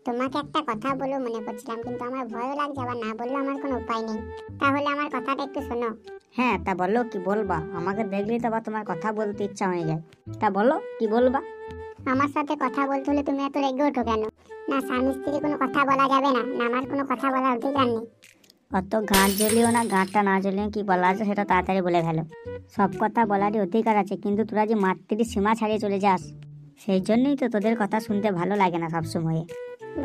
তোমাকে একটা কথা বলে মনে করছিলাম, কিন্তু আমার ভয়ও লাগছে, আবার না বললে আমার কোনো উপায় নেই। তাহলে আমার কথাটা একটু শোনো। হ্যাঁ, তা বলো, কি বলবা? আমাকে দেখলেই তো আবার তোমার কথা বলতে ইচ্ছা হয়ে যায়। তা বলো, কি বলবা? আমার সাথে কথা বলতে হলে তুমি এত রেগে ওঠো কেন? না স্বামী স্ত্রী কোনো কথা বলা যাবে না, না আমার কোনো কথা বলার অধিকার নেই? অত গাঁট জ্বলিও না, গাঁটটা না জ্বলিয়ে কি বলা আছে সেটা তাড়াতাড়ি বলে ফেলো। সব কথা বলারই অধিকার আছে, কিন্তু তোরা যে মাতৃ সীমা ছাড়িয়ে চলে যাস, সেই জন্যই তো তোদের কথা শুনতে ভালো লাগে না সবসময়।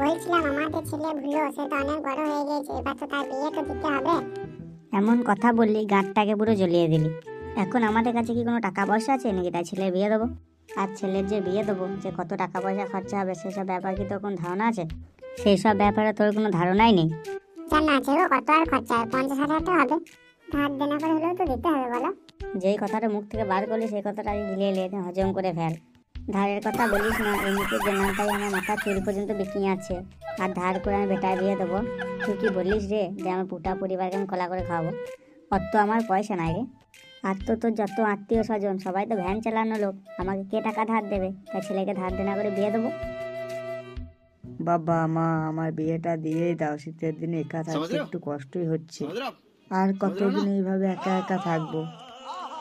বলছিলাম আমাদের ছেলে ভুলো, সে তো অনেক বড় হয়ে গেছে, এবার তো তার বিয়ে তো দিতে হবে। এমন কথা বললি, গাঁটটাকে পুরো জ্বলিয়ে দিলি। এখন আমাদের কাছে কি কোনো টাকা পয়সা আছে নাকি তাই ছেলের বিয়ে দেবো? আর ছেলের যে বিয়ে দেবো, যে কত টাকা পয়সা খরচা হবে সেসব ব্যাপার কি তোর কোনো ধারণা আছে? সেই সব ব্যাপারে তোর কোনো ধারণাই নেই। জানা আছে গো, কত আর খরচা হবে? 50,000 তো হবে। ধার দেনা করে হলেও তো দিতে হবে, বলো। যেই কথাটা মুখ থেকে বার করলি সেই কথাটা আগে গিলিয়ে নিয়ে হজম করে ফেল। ধারের কথা বলিস না, এমনিতে জেনাটাই আমার মাথা চুল পর্যন্ত বিকিয়ে আছে। আর ধার করে আমি বেটায় বিয়ে দেবো? তুই কি বলিস রে যে আমার পুটা পরিবারকে আমি কলা করে খাওয়াবো? অত আমার পয়সা নাই রে। আর তো তোর যত আত্মীয় স্বজন সবাই তো ভ্যান চালানো লোক, আমাকে কে টাকা ধার দেবে? তাই ছেলেকে ধার দেনা করে বিয়ে দেবো? বাবা মা, আমার বিয়েটা দিয়েই দাও। শীতের দিনে একা থাকতে একটু কষ্টই হচ্ছে। আর কতদিন এইভাবে একা একা থাকবো?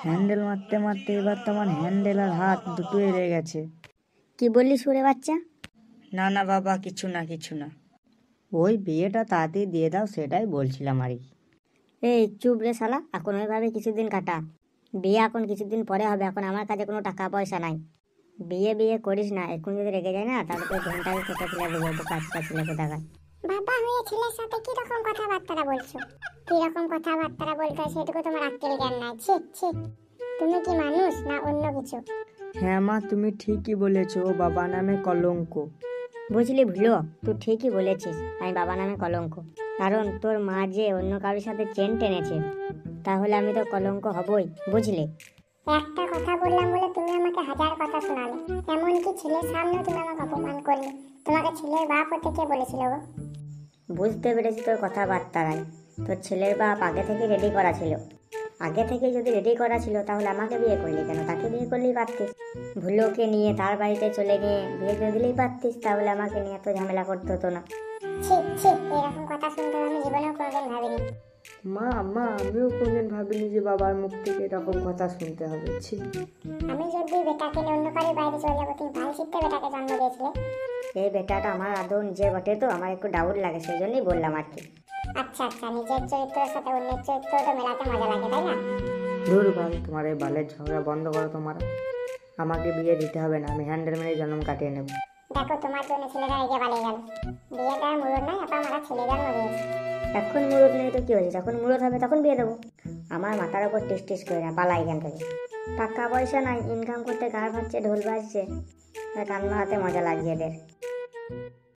হ্যান্ডেল মারতে মারতে এবার তো আমার হ্যান্ডেল আর হাত দুটোই এড়ে গেছে। কি বললি সুরে বাচ্চা? না না বাবা, কিছু না কিছু না। ওই বিয়েটা তাড়াতাড়ি দিয়ে দাও সেটাই বলছিলাম আর কি। এই চুপ রে শালা, এখন ওইভাবে কিছুদিন কাটা। বিয়ে এখন কিছুদিন পরে হবে, এখন আমার কাছে কোনো টাকা পয়সা নাই। বিয়ে বিয়ে করিস না, এখন যদি রেগে যায় না তাহলে তোর ঘন্টাকে কেটে ফেলে দেবো। কাজটা ছেলে কোথাকার। বাবা হয়ে ছেলের সাথে কিরকম কথাবার্তা বলছো? কিরকম কথাবার্তা বলতে হয় সেটুকু তোমার আক্কেল জ্ঞান নাই। ছি ছি, তুমি কি মানুষ না অন্য কিছু? হ্যাঁ মা, তুমি ঠিকই বলেছো, ও বাবা নামে কলঙ্ক। বুঝলি ভুলো, তুই ঠিকই বলেছিস, আমি বাবা নামে কলঙ্ক। কারণ তোর মা যে অন্য কারোর সাথে চেন টেনেছে, তাহলে আমি তো কলঙ্ক হবই, বুঝলি? একটা কথা বললাম বলে তুমি আমাকে হাজার কথা শোনালে। এমনকি ছেলের সামনে তুমি আমাকে অপমান করলে। তোমাকে ছেলের বাপ হতে কে বলেছিল গো? বুঝতে পেরেছি তোর কথাবার্তায়। তোর ছেলের বাপ আগে থেকে রেডি করা ছিল। আগে থেকে যদি রেডি করা ছিল তাহলে আমাকে বিয়ে করলি কেন? তাকে বিয়ে করলেই পারতিস। ভুলোকে নিয়ে তার বাড়িতে চলে গিয়ে বিয়ে করে দিলেই পারতিস, তাহলে আমাকে নিয়ে এত ঝামেলা করতে হতো না। ছি ছি, এরকম কথা শুনতে আমি জীবনেও কোনোদিন ভাবিনি। মা মা, আমিও কোনদিন ভাবিনি যে বাবার মুখ থেকে এরকম কথা শুনতে হবে। ছি। আমি যদি বেটাকে নিয়ে অন্য কারোর বাইরে চলে যাবো, তুমি ভাই শিখতে বেটাকে জন্ম দিয়েছিলে? এই বেটাটা আমার আদৌ নিজে বটে তো, আমার একটু ডাউট লাগে, সেই জন্যই বললাম আর কি। আচ্ছা আচ্ছা, নিজের চরিত্রের সাথে অন্যের চরিত্র তো মেলাতে মজা লাগে, তাই না? ধুর ভাই, তোমার এই বালের ঝগড়া বন্ধ করো তোমরা। আমাকে বিয়ে দিতে হবে না, আমি হ্যান্ডেল মেরে জন্ম কাটিয়ে নেব। দেখো তোমার জন্য ছেলেটা রেগে পালিয়ে গেল। বিয়েটার মুরুদ নাই, আপা আমরা ছেলে জন্ম দিয়েছি। এখন মুরত নেই তো কি হয়েছে? যখন মুরত হবে তখন বিয়ে দেবো। আমার মাথার ওপর টিস টিস করে না, পালা এখান থেকে। টাকা পয়সা নাই, ইনকাম করতে গাড় ভাবছে, ঢোল বাজছে, আর কান্না হাতে মজা লাগছে এদের।